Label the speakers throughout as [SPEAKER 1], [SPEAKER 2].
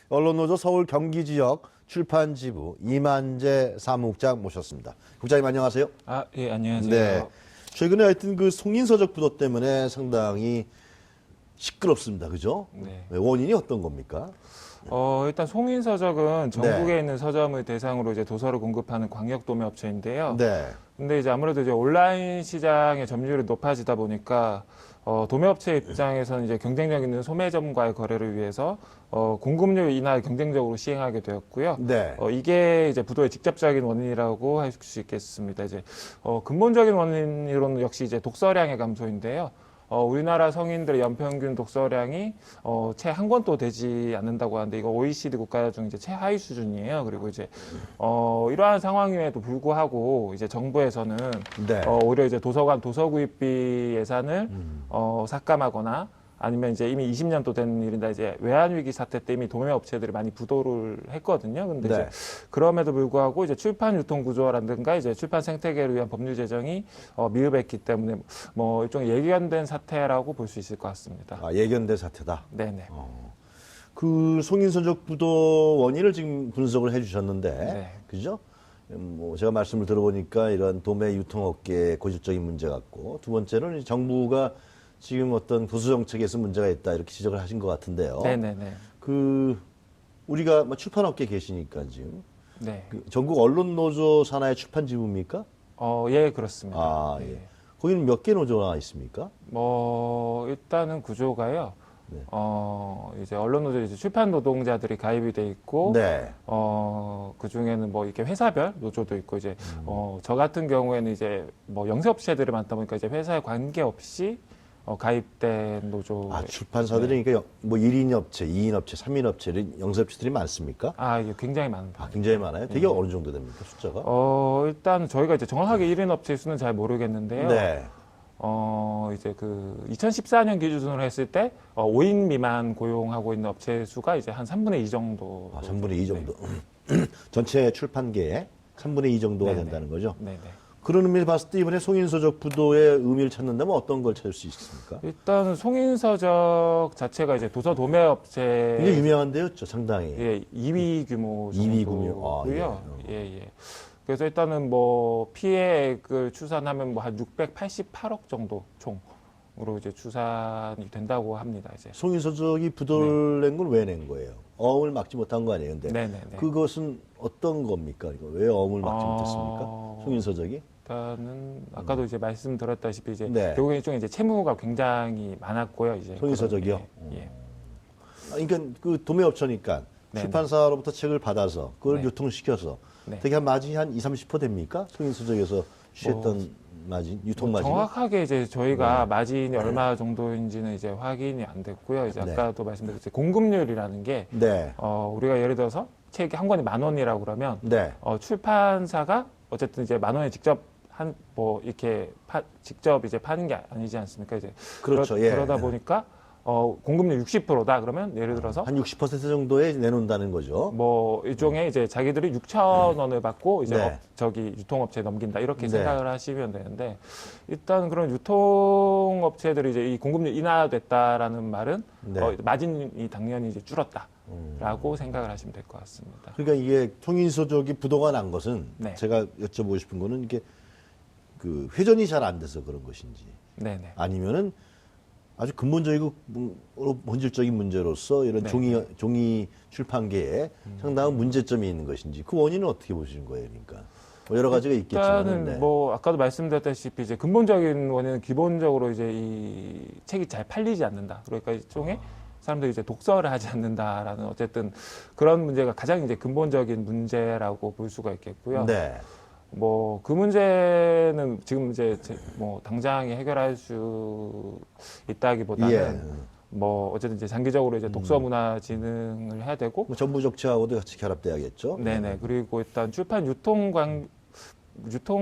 [SPEAKER 1] 언론노조 서울 경기 지역 출판지부 이만재 사무국장 모셨습니다. 국장님 안녕하세요.
[SPEAKER 2] 예, 안녕하세요.
[SPEAKER 1] 네. 최근에 하여튼 그 송인서적 부도 때문에 상당히 시끄럽습니다. 그죠?
[SPEAKER 2] 네.
[SPEAKER 1] 원인이 어떤 겁니까?
[SPEAKER 2] 일단 송인서적은 전국에 있는 서점을 대상으로 이제 도서를 공급하는 광역 도매 업체인데요.
[SPEAKER 1] 네.
[SPEAKER 2] 근데 이제 아무래도 이제 온라인 시장의 점유율이 높아지다 보니까 도매업체 입장에서는 이제 경쟁력 있는 소매점과의 거래를 위해서 공급률 인하를 경쟁적으로 시행하게 되었고요.
[SPEAKER 1] 네.
[SPEAKER 2] 이게 이제 부도의 직접적인 원인이라고 할 수 있겠습니다. 이제 근본적인 원인으로는 역시 이제 독서량의 감소인데요. 우리나라 성인들의 연평균 독서량이 채 한 권도 되지 않는다고 하는데 이거 OECD 국가 중 이제 최하위 수준이에요. 그리고 이제 이러한 상황임에도 불구하고 이제 정부에서는
[SPEAKER 1] 네.
[SPEAKER 2] 오히려 이제 도서관 도서 구입비 예산을 삭감하거나 아니면 이제 이미 20년도 된 일인데 이제 외환위기 사태 때 이미 도매 업체들이 많이 부도를 했거든요. 근데
[SPEAKER 1] 네.
[SPEAKER 2] 이제 그럼에도 불구하고 이제 출판 유통 구조라든가 이제 출판 생태계를 위한 법률 제정이 미흡했기 때문에 뭐 일종의 예견된 사태라고 볼 수 있을 것 같습니다.
[SPEAKER 1] 예견된 사태다.
[SPEAKER 2] 네네.
[SPEAKER 1] 그 송인서적 부도 원인을 지금 분석을 해주셨는데,
[SPEAKER 2] 네.
[SPEAKER 1] 그죠? 뭐 제가 말씀을 들어보니까 이런 도매 유통업계의 고질적인 문제 같고, 두 번째는 정부가 지금 어떤 보수 정책에서 문제가 있다 이렇게 지적을 하신 것 같은데요.
[SPEAKER 2] 네네네.
[SPEAKER 1] 그 우리가 뭐 출판업계 계시니까 지금
[SPEAKER 2] 네.
[SPEAKER 1] 그 전국 언론노조 산하의 출판지부입니까?
[SPEAKER 2] 예, 그렇습니다.
[SPEAKER 1] 아 예. 거기는 몇 개 노조가 있습니까?
[SPEAKER 2] 일단은 구조가요.
[SPEAKER 1] 네.
[SPEAKER 2] 이제 언론노조 이제 출판 노동자들이 가입이 돼 있고,
[SPEAKER 1] 네.
[SPEAKER 2] 그 중에는 뭐 이렇게 회사별 노조도 있고, 이제, 저 같은 경우에는 이제 뭐 영세업체들이 많다 보니까 이제 회사에 관계없이 가입된 노조.
[SPEAKER 1] 출판사들이 그러니까 뭐 1인 업체, 2인 업체, 3인 업체, 영세업체들이 많습니까?
[SPEAKER 2] 이게 굉장히 많은 편.
[SPEAKER 1] 굉장히 많아요. 되게 어느 정도 됩니까, 숫자가?
[SPEAKER 2] 일단 저희가 이제 정확하게 1인 업체 수는 잘 모르겠는데요.
[SPEAKER 1] 네.
[SPEAKER 2] 이제 그 2014년 기준으로 했을 때 5인 미만 고용하고 있는 업체 수가 이제 한 3분의 2 정도.
[SPEAKER 1] 3분의 2 정도. 전체 출판계의 3분의 2 정도가
[SPEAKER 2] 네네.
[SPEAKER 1] 된다는 거죠.
[SPEAKER 2] 네네.
[SPEAKER 1] 그런 의미를 봤을 때 이번에 송인서적 부도의 의미를 찾는다면 어떤 걸 찾을 수 있습니까?
[SPEAKER 2] 일단 송인서적 자체가 이제 도서 도매 업체
[SPEAKER 1] 이게 유명한데요, 상당히.
[SPEAKER 2] 예, 2위 규모
[SPEAKER 1] 2위
[SPEAKER 2] 정도고요.
[SPEAKER 1] 규모.
[SPEAKER 2] 예. 그래서 일단은 뭐 피해액을 추산하면 뭐 한 688억 정도 총으로 이제 추산이 된다고 합니다. 이제.
[SPEAKER 1] 송인서적이 부도를 낸 건 왜 낸 거예요? 어음을 막지 못한 거 아니에요? 근데
[SPEAKER 2] 네네네.
[SPEAKER 1] 그것은 어떤 겁니까? 이거 왜 어음을 막지 못했습니까? 송인서적이?
[SPEAKER 2] 일단은 아까도 이제 말씀드렸다시피 이제
[SPEAKER 1] 네.
[SPEAKER 2] 결국에 일종의 이제 채무가 굉장히 많았고요. 이제
[SPEAKER 1] 송인서적이요?
[SPEAKER 2] 예.
[SPEAKER 1] 그러니까 그 도매업체니까
[SPEAKER 2] 네네.
[SPEAKER 1] 출판사로부터 책을 받아서 그걸
[SPEAKER 2] 네.
[SPEAKER 1] 유통시켜서
[SPEAKER 2] 네.
[SPEAKER 1] 되게 한 마진이 한 20-30% 됩니까? 송인서적에서 취했던 마진, 유통 마진?
[SPEAKER 2] 정확하게 이제 저희가 마진이 얼마 정도인지는 이제 확인이 안 됐고요. 이제
[SPEAKER 1] 네.
[SPEAKER 2] 아까도 말씀드렸듯이 공급률이라는 게
[SPEAKER 1] 네.
[SPEAKER 2] 우리가 예를 들어서 책이 한 권이 10,000원이라고 그러면
[SPEAKER 1] 네.
[SPEAKER 2] 출판사가 어쨌든 이제 10,000원에 직접 이렇게 직접 이제 파는 게 아니지 않습니까? 이제
[SPEAKER 1] 그렇죠. 예.
[SPEAKER 2] 그러다 보니까 공급률 60%다 그러면 예를 들어서
[SPEAKER 1] 한 60% 정도에 내놓는다는 거죠.
[SPEAKER 2] 뭐 일종의 이제 자기들이 6,000원을 받고 이제
[SPEAKER 1] 네.
[SPEAKER 2] 저기 유통업체에 넘긴다 이렇게
[SPEAKER 1] 네.
[SPEAKER 2] 생각을 하시면 되는데 일단 그런 유통업체들이 이제 이 공급률 인하됐다라는 말은
[SPEAKER 1] 네.
[SPEAKER 2] 마진이 당연히 이제 줄었다라고 생각을 하시면 될 것 같습니다.
[SPEAKER 1] 그러니까 이게 송인서적이 부도가 난 것은
[SPEAKER 2] 네.
[SPEAKER 1] 제가 여쭤보고 싶은 거는 이게 그 회전이 잘 안 돼서 그런 것인지
[SPEAKER 2] 네네.
[SPEAKER 1] 아니면은 아주 근본적이고 본질적인 문제로서 이런
[SPEAKER 2] 네.
[SPEAKER 1] 종이 출판계에 상당한 문제점이 있는 것인지 그 원인은 어떻게 보시는 거예요, 그러니까 뭐 여러 가지가 있겠지만
[SPEAKER 2] 일단은 뭐 아까도 말씀드렸다시피 이제 근본적인 원인은 기본적으로 이제 이 책이 잘 팔리지 않는다. 그러니까 일종의 사람들이 이제 독서를 하지 않는다라는 어쨌든 그런 문제가 가장 이제 근본적인 문제라고 볼 수가 있겠고요.
[SPEAKER 1] 네.
[SPEAKER 2] 뭐 그 문제는 지금 이제 뭐 당장에 해결할 수 있다기보다는
[SPEAKER 1] 예.
[SPEAKER 2] 뭐 어쨌든 이제 장기적으로 이제 독서 문화 진흥을 해야 되고
[SPEAKER 1] 뭐 정부 정책하고도 같이 결합돼야겠죠.
[SPEAKER 2] 네네. 그리고 일단 출판 유통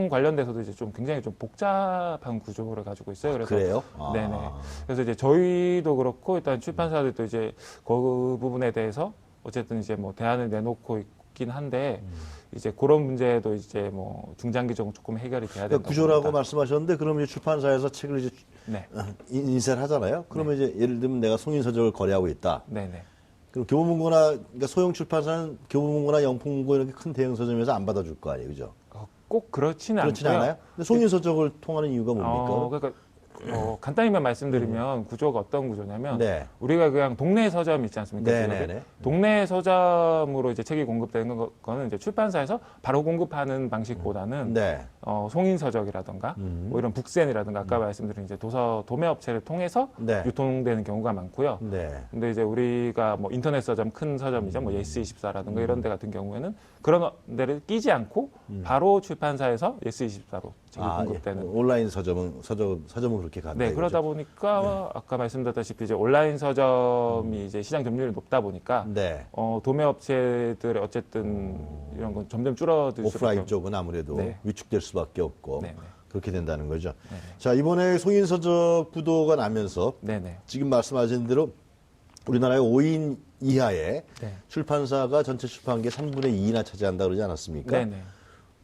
[SPEAKER 2] 관련돼서도 이제 좀 굉장히 좀 복잡한 구조를 가지고 있어요. 그래서
[SPEAKER 1] 그래요?
[SPEAKER 2] 네네. 그래서 이제 저희도 그렇고 일단 출판사들도 이제 그 부분에 대해서 어쨌든 이제 뭐 대안을 내놓고 있긴 한데 이제 그런 문제도 이제 뭐 중장기적으로 조금 해결이 돼야 된다.
[SPEAKER 1] 그러니까 구조라고 말씀하셨는데 그러면 이제 출판사에서 책을 이제
[SPEAKER 2] 네.
[SPEAKER 1] 인쇄를 하잖아요. 그러면 이제 예를 들면 내가 송인서적을 거래하고 있다.
[SPEAKER 2] 네네.
[SPEAKER 1] 그럼 교보문고나 그러니까 소형 출판사는 교보문고나 영풍문고 이렇게 큰 대형 서점에서 안 받아줄 거 아니에요, 그죠?
[SPEAKER 2] 꼭 그렇지는
[SPEAKER 1] 그렇진
[SPEAKER 2] 않고요.
[SPEAKER 1] 않아요? 근데 송인 서적을 통하는 이유가 뭡니까?
[SPEAKER 2] 그러니까 간단히만 말씀드리면 구조가 어떤 구조냐면
[SPEAKER 1] 네.
[SPEAKER 2] 우리가 그냥 동네 서점 있지 않습니까?
[SPEAKER 1] 네네네.
[SPEAKER 2] 동네 서점으로 이제 책이 공급되는 거는 이제 출판사에서 바로 공급하는 방식보다는
[SPEAKER 1] 네.
[SPEAKER 2] 송인 서적이라든가 뭐 이런 북센이라든가 아까 말씀드린 이제 도매 업체를 통해서
[SPEAKER 1] 네.
[SPEAKER 2] 유통되는 경우가 많고요.
[SPEAKER 1] 네.
[SPEAKER 2] 근데 이제 우리가 뭐 인터넷 서점 큰 서점이죠, 뭐 예스24라든가 이런 데 같은 경우에는 그런 데를 끼지 않고 바로 출판사에서 예스24로 책이 공급되는.
[SPEAKER 1] 온라인 서점은 그렇게 간다.
[SPEAKER 2] 네, 그러다 보니까 아까 말씀드렸다시피 이제 온라인 서점이 이제 시장 점유율이 높다 보니까
[SPEAKER 1] 네.
[SPEAKER 2] 도매 업체들의 어쨌든 이런 건 점점 줄어들
[SPEAKER 1] 오프라인
[SPEAKER 2] 수밖에
[SPEAKER 1] 쪽은 아무래도
[SPEAKER 2] 네.
[SPEAKER 1] 위축될 수밖에 없고
[SPEAKER 2] 네네.
[SPEAKER 1] 그렇게 된다는 거죠.
[SPEAKER 2] 네네.
[SPEAKER 1] 자, 이번에 송인 서적 부도가 나면서
[SPEAKER 2] 네네.
[SPEAKER 1] 지금 말씀하신 대로 우리나라의 5인 이하의
[SPEAKER 2] 네.
[SPEAKER 1] 출판사가 전체 출판계 3분의 2나 차지한다 그러지 않았습니까?
[SPEAKER 2] 네네.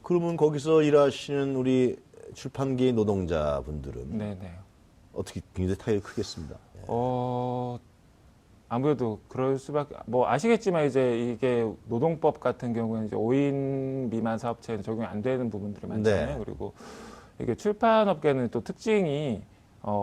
[SPEAKER 1] 그러면 거기서 일하시는 우리 출판계 노동자분들은
[SPEAKER 2] 네네.
[SPEAKER 1] 어떻게 굉장히 타격이 크겠습니다.
[SPEAKER 2] 아무래도 그럴 수밖에 뭐 아시겠지만 이제 이게 노동법 같은 경우에는 이제 5인 미만 사업체는 적용이 안 되는 부분들이 많잖아요.
[SPEAKER 1] 네.
[SPEAKER 2] 그리고 이게 출판업계는 또 특징이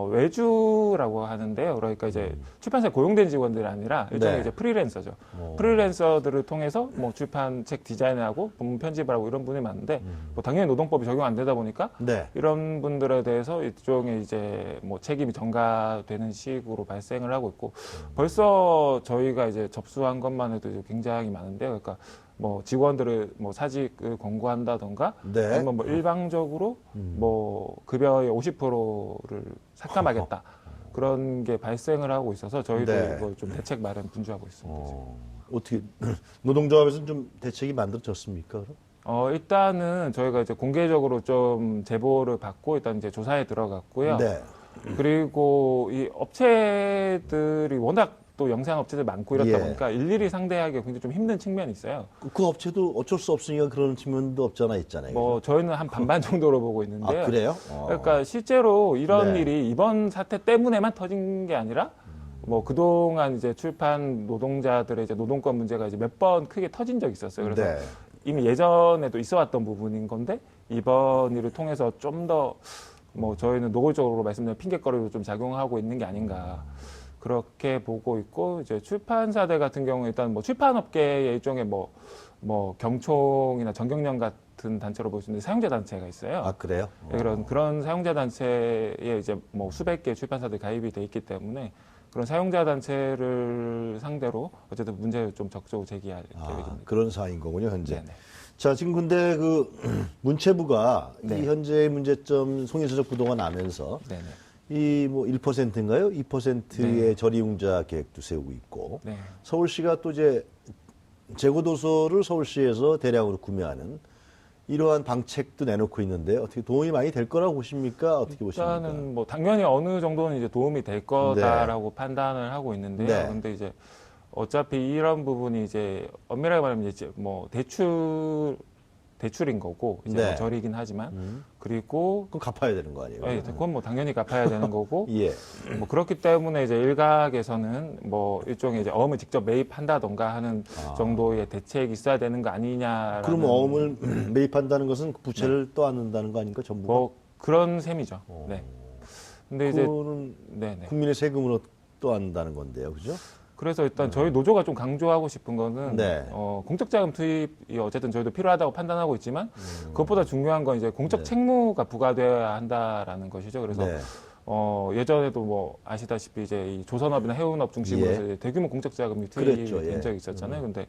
[SPEAKER 2] 외주라고 하는데요. 그러니까 이제 출판사에 고용된 직원들이 아니라 일종의
[SPEAKER 1] 네.
[SPEAKER 2] 이제 프리랜서죠. 프리랜서들을 통해서 뭐 출판책 디자인하고 본문 편집을 하고 이런 분이 많은데 뭐 당연히 노동법이 적용 안 되다 보니까
[SPEAKER 1] 네.
[SPEAKER 2] 이런 분들에 대해서 일종의 이제 뭐 책임이 전가되는 식으로 발생을 하고 있고 벌써 저희가 이제 접수한 것만 해도 이제 굉장히 많은데요. 그러니까 뭐 직원들을 뭐 사직을 권고한다던가
[SPEAKER 1] 네.
[SPEAKER 2] 아니면 뭐 일방적으로 뭐 급여의 50%를 삭감하겠다 그런 게 발생을 하고 있어서 저희도
[SPEAKER 1] 네.
[SPEAKER 2] 이걸 좀 대책 마련 분주하고 있습니다.
[SPEAKER 1] 어떻게 노동조합에서는 좀 대책이 만들어졌습니까? 그럼?
[SPEAKER 2] 일단은 저희가 이제 공개적으로 좀 제보를 받고 일단 이제 조사에 들어갔고요.
[SPEAKER 1] 네.
[SPEAKER 2] 그리고 이 업체들이 워낙 또 영상 업체들 많고 이렇다
[SPEAKER 1] 예.
[SPEAKER 2] 보니까 일일이 상대하기가 굉장히 좀 힘든 측면이 있어요.
[SPEAKER 1] 그 업체도 어쩔 수 없으니까 그런 측면도 없잖아 있잖아요.
[SPEAKER 2] 뭐 저희는 한 반반 정도로 보고 있는데요.
[SPEAKER 1] 아, 그래요?
[SPEAKER 2] 그러니까 실제로 이런
[SPEAKER 1] 네.
[SPEAKER 2] 일이 이번 사태 때문에만 터진 게 아니라 뭐 그동안 이제 출판 노동자들의 이제 노동권 문제가 이제 몇 번 크게 터진 적이 있었어요. 그래서
[SPEAKER 1] 네.
[SPEAKER 2] 이미 예전에도 있어왔던 부분인 건데 이번 일을 통해서 좀 더 뭐 저희는 노골적으로 말씀드린 핑계거리로 좀 작용하고 있는 게 아닌가 그렇게 보고 있고 이제 출판사들 같은 경우 일단 뭐 출판업계의 일종의 뭐 경총이나 정경련 같은 단체로 볼 수 있는 사용자 단체가 있어요.
[SPEAKER 1] 아, 그래요?
[SPEAKER 2] 네, 그런 사용자 단체에 이제 뭐 수백 개 출판사들이 가입이 돼 있기 때문에 그런 사용자 단체를 상대로 어쨌든 문제를 좀 적극적으로 제기할 계획입니다.
[SPEAKER 1] 그런 상황인 거군요, 현재.
[SPEAKER 2] 네네.
[SPEAKER 1] 자, 지금 근데 그 문체부가
[SPEAKER 2] 네.
[SPEAKER 1] 이 현재의 문제점 송인서적 부도가 나면서
[SPEAKER 2] 네네.
[SPEAKER 1] 이 뭐 1%인가요? 2%의
[SPEAKER 2] 네.
[SPEAKER 1] 저리융자 계획도 세우고 있고
[SPEAKER 2] 네.
[SPEAKER 1] 서울시가 또 이제 재고도서를 서울시에서 대량으로 구매하는 이러한 방책도 내놓고 있는데 어떻게 도움이 많이 될 거라고 보십니까? 어떻게 보십니까?
[SPEAKER 2] 일단은 뭐 당연히 어느 정도는 이제 도움이 될 거다라고 판단을 하고 있는데요.
[SPEAKER 1] 네.
[SPEAKER 2] 근데 이제 어차피 이런 부분이 이제 엄밀하게 말하면 이제 뭐 대출인 거고 이제
[SPEAKER 1] 네.
[SPEAKER 2] 뭐 절이긴 하지만 그리고
[SPEAKER 1] 그럼 갚아야 되는 거 아니에요?
[SPEAKER 2] 예, 그건 뭐 당연히 갚아야 되는 거고
[SPEAKER 1] 예.
[SPEAKER 2] 뭐 그렇기 때문에 이제 일각에서는 뭐 일종의 이제 어음을 직접 매입한다던가 하는 정도의 대책이 있어야 되는 거 아니냐라는
[SPEAKER 1] 그럼 어음을 매입한다는 것은 부채를 떠안는다는 거 아닙니까? 전부가?
[SPEAKER 2] 뭐 그런 셈이죠. 네. 근데 이제
[SPEAKER 1] 그거는
[SPEAKER 2] 네네.
[SPEAKER 1] 국민의 세금으로 떠안는다는 건데요, 그죠?
[SPEAKER 2] 그래서 일단 저희 노조가 좀 강조하고 싶은 거는
[SPEAKER 1] 네.
[SPEAKER 2] 공적 자금 투입이 어쨌든 저희도 필요하다고 판단하고 있지만 그것보다 중요한 건 이제 공적
[SPEAKER 1] 네.
[SPEAKER 2] 책무가 부과돼야 한다라는 것이죠. 그래서
[SPEAKER 1] 네.
[SPEAKER 2] 예전에도 뭐 아시다시피 이제 이 조선업이나 해운업 중심으로 해서
[SPEAKER 1] 예.
[SPEAKER 2] 이제 대규모 공적 자금이 투입이
[SPEAKER 1] 그랬죠, 예.
[SPEAKER 2] 된 적이 있었잖아요. 근데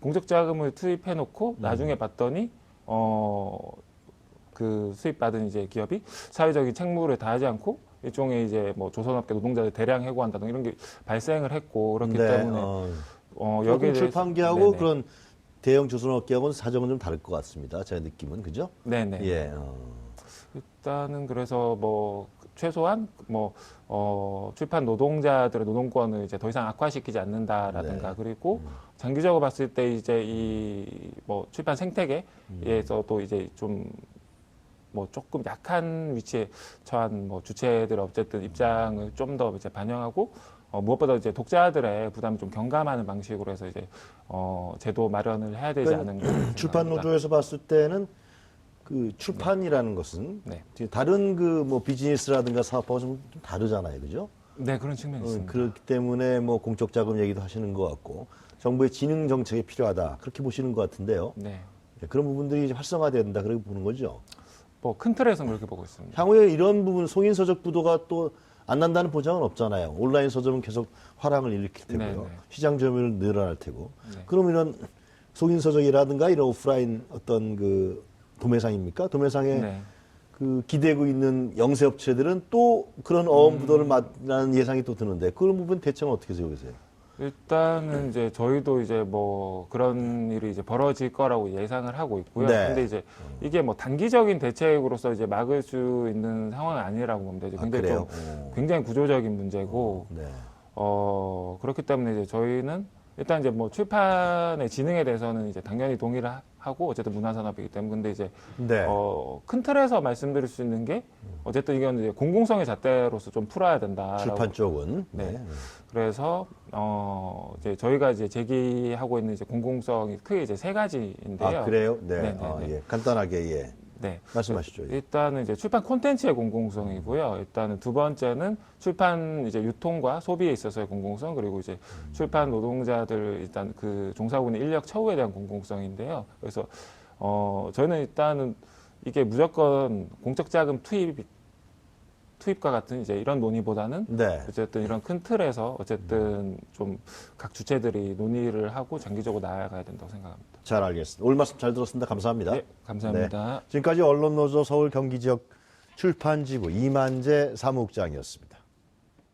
[SPEAKER 2] 공적 자금을 투입해 놓고 나중에 봤더니 그 수입받은 이제 기업이 사회적인 책무를 다하지 않고 일종의 이제 뭐 조선업계 노동자들 대량 해고한다든가 이런 게 발생을 했고 그렇기
[SPEAKER 1] 네,
[SPEAKER 2] 때문에
[SPEAKER 1] 여기에
[SPEAKER 2] 여기에 대해서
[SPEAKER 1] 출판계하고
[SPEAKER 2] 네네.
[SPEAKER 1] 그런 대형 조선업계하고는 사정은 좀 다를 것 같습니다. 제 느낌은 그죠?
[SPEAKER 2] 네네.
[SPEAKER 1] 예.
[SPEAKER 2] 일단은 그래서 뭐 최소한 뭐 출판 노동자들의 노동권을 이제 더 이상 악화시키지 않는다라든가
[SPEAKER 1] 네.
[SPEAKER 2] 그리고 장기적으로 봤을 때 이제 이 뭐 출판 생태계에서도 이제 좀 뭐 조금 약한 위치에 처한 뭐 주체들 어쨌든 입장을 좀 더 이제 반영하고 무엇보다 이제 독자들의 부담을 좀 경감하는 방식으로 해서 이제 제도 마련을 해야 되지
[SPEAKER 1] 그러니까
[SPEAKER 2] 않은가.
[SPEAKER 1] 출판 노조에서 봤을 때는 그 출판이라는 것은
[SPEAKER 2] 네.
[SPEAKER 1] 다른 그 뭐 비즈니스라든가 사업하고 좀 다르잖아요, 그죠?
[SPEAKER 2] 네, 그런 측면이 있습니다.
[SPEAKER 1] 그렇기 때문에 뭐 공적 자금 얘기도 하시는 것 같고 정부의 지능 정책이 필요하다 그렇게 보시는 것 같은데요.
[SPEAKER 2] 네.
[SPEAKER 1] 그런 부분들이 이제 활성화돼야 된다 그렇게 보는 거죠.
[SPEAKER 2] 뭐 큰 틀에서는 그렇게 보고 있습니다.
[SPEAKER 1] 향후에 이런 부분 송인 서적 부도가 또 안 난다는 보장은 없잖아요. 온라인 서점은 계속 화랑을 일으킬 테고요.
[SPEAKER 2] 네, 네.
[SPEAKER 1] 시장 점유율 늘어날 테고.
[SPEAKER 2] 네.
[SPEAKER 1] 그럼 이런 송인 서적이라든가 이런 오프라인 어떤 그 도매상입니까? 도매상에
[SPEAKER 2] 네.
[SPEAKER 1] 그 기대고 있는 영세 업체들은 또 그런 어음 부도를 맞는 예상이 또 드는데 그런 부분 대책은 어떻게 세우세요?
[SPEAKER 2] 일단은 이제 저희도 이제 뭐 그런 일이 이제 벌어질 거라고 예상을 하고 있고요.
[SPEAKER 1] 네.
[SPEAKER 2] 근데 이제 이게 뭐 단기적인 대책으로서 이제 막을 수 있는 상황은 아니라고 봅니다. 이제 굉장히
[SPEAKER 1] 그래요?
[SPEAKER 2] 좀 굉장히 구조적인 문제고
[SPEAKER 1] 네.
[SPEAKER 2] 그렇기 때문에 이제 저희는 일단 이제 뭐 출판의 진흥에 대해서는 이제 당연히 동의를 하고 어쨌든 문화산업이기 때문에 근데 이제
[SPEAKER 1] 네.
[SPEAKER 2] 큰 틀에서 말씀드릴 수 있는 게 어쨌든 이건 이제 공공성의 잣대로서 좀 풀어야 된다.
[SPEAKER 1] 출판 쪽은.
[SPEAKER 2] 네. 그래서 이제 저희가 이제 제기하고 있는 이제 공공성이 크게 이제 세 가지인데요.
[SPEAKER 1] 아, 그래요? 네.
[SPEAKER 2] 네, 네, 네.
[SPEAKER 1] 예. 간단하게 예.
[SPEAKER 2] 네.
[SPEAKER 1] 말씀하시죠. 예.
[SPEAKER 2] 일단은 이제 출판 콘텐츠의 공공성이고요. 일단은 두 번째는 출판 이제 유통과 소비에 있어서의 공공성 그리고 이제 출판 노동자들 일단 그 종사하고 있는 인력 처우에 대한 공공성인데요. 그래서 저희는 일단은 이게 무조건 공적 자금 투입과 같은 이제 이런 논의보다는
[SPEAKER 1] 네.
[SPEAKER 2] 어쨌든 이런 큰 틀에서 어쨌든 좀 각 주체들이 논의를 하고 장기적으로 나아가야 된다고 생각합니다.
[SPEAKER 1] 잘 알겠습니다. 오늘 말씀 잘 들었습니다. 감사합니다.
[SPEAKER 2] 네, 감사합니다.
[SPEAKER 1] 지금까지 언론노조 서울 경기지역 출판지부 이만재 사무국장이었습니다.